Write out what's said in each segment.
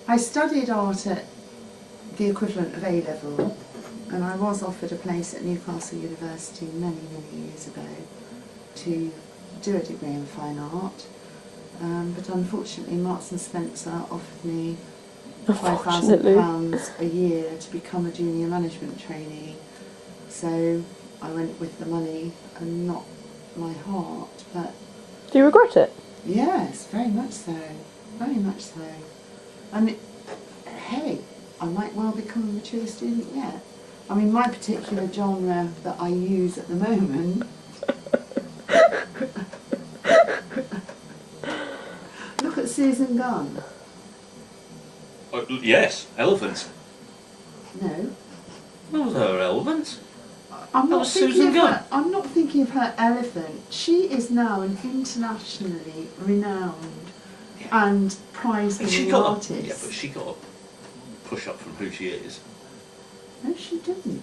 I studied art at the equivalent of A-level, and I was offered a place at Newcastle University many years ago to do a degree in fine art, but unfortunately Marks and Spencer offered me £5,000 a year to become a junior management trainee, so I went with the money and not my heart. But do you regret it? Yes, very much so, very much so. And hey, I might well become a mature student yet. I mean, my particular genre that I use at the moment look at Susan Gunn. Yes, elephants. No. That was her elephant. I'm That not was thinking Susan of Gunn. her. I'm not thinking of her elephant. She is now an internationally renowned and prized-winning artist. Yeah, but she got a push up from who she is. No, she didn't.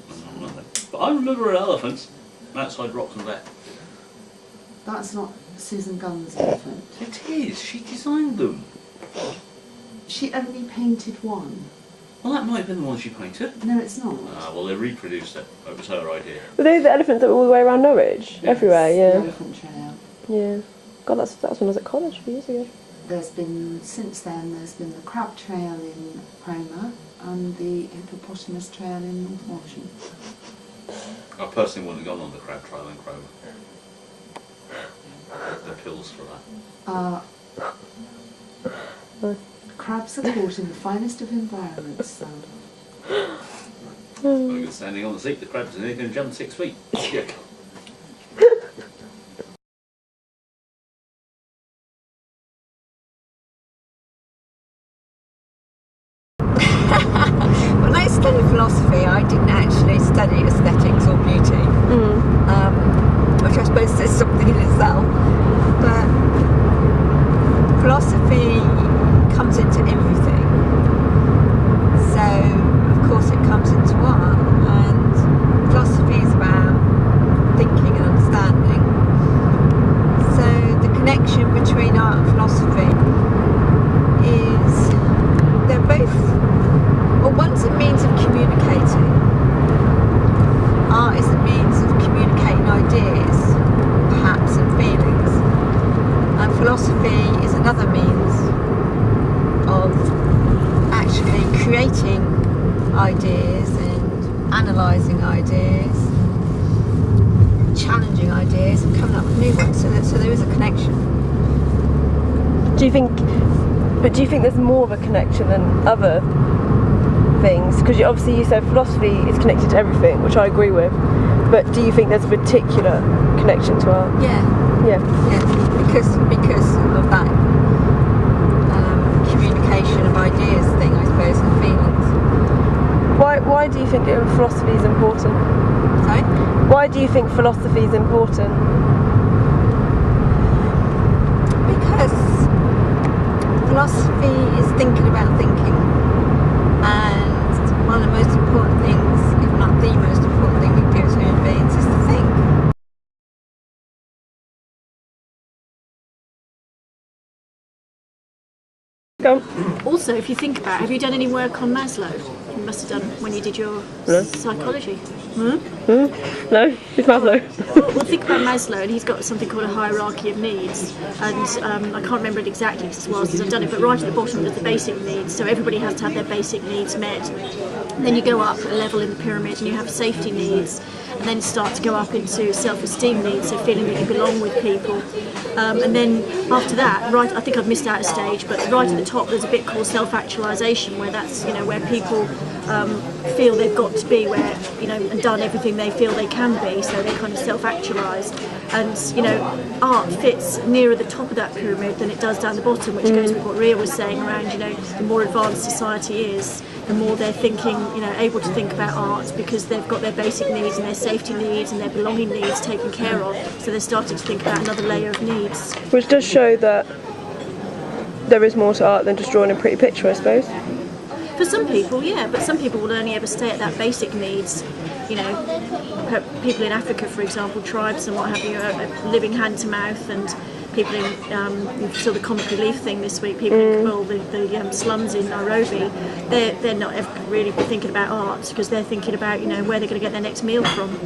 But I remember her elephants outside Roxton Vet. That's not Susan Gunn's elephant. It is. She designed them. She only painted one. Well, that might have been the one she painted. No, it's not. Well, they reproduced it. It was her idea. Were they the elephants that were all the way around Norwich? Yes. Everywhere, yeah. The elephant trail. Yeah. God, that was when I was at college a few years ago. There's been, since then, there's been the crab trail in Cromer and the hippopotamus trail in North Washington. I personally wouldn't have gone on the crab trail in Cromer. The pills for that. Crabs are caught in the finest of environments, son. Well, you're standing on the seat, the crabs are only going to jump 6 feet. Yeah. When I studied philosophy, I didn't actually study aesthetics or beauty, which I suppose is something in itself. But philosophy comes into everything. So, of course, it comes into art, and philosophy is about thinking and understanding. So, the connection between art and philosophy is they're both, well, one's a means of communicating. Art is a means of communicating ideas, perhaps, and feelings. And philosophy is another means of actually creating ideas and analysing ideas, challenging ideas, and coming up with new ones. So there is a connection. Do you think there's more of a connection than other things? Because obviously you said philosophy is connected to everything, which I agree with. But do you think there's a particular connection to art? Yeah. Yeah. Because of that communication of ideas thing, I suppose, and feelings. Why do you think philosophy is important? Sorry? Why do you think philosophy is important? Because philosophy is thinking about thinking, and one of the most important things, if not the most important thing we do as human beings, is to think. Go. Also, if you think about it, have you done any work on Maslow? You must have done when you did your psychology. No, it's Maslow. Well, think about Maslow, and he's got something called a hierarchy of needs, and I can't remember it exactly because it's a while since I've done it, but right at the bottom there's the basic needs, so everybody has to have their basic needs met. And then you go up a level in the pyramid and you have safety needs, and then start to go up into self-esteem needs, so feeling that you belong with people. And then after that, right, I think I've missed out a stage, but right at the top there's a bit called self-actualization, where that's, you know, where people feel they've got to be where, you know, and done everything they feel they can be, so they kind of self-actualise. And, you know, art fits nearer the top of that pyramid than it does down the bottom, which goes with what Ria was saying around, you know, the more advanced society is, the more they're thinking, you know, able to think about art because they've got their basic needs and their safety needs and their belonging needs taken care of, so they're starting to think about another layer of needs. Which does show that there is more to art than just drawing a pretty picture, I suppose. For some people, yeah, but some people will only ever stay at that basic needs. You know, people in Africa, for example, tribes and what have you, are living hand to mouth, and people in, you saw the comic relief thing this week, people in Kabul, the slums in Nairobi, they're not ever really thinking about art because they're thinking about, where they're going to get their next meal from.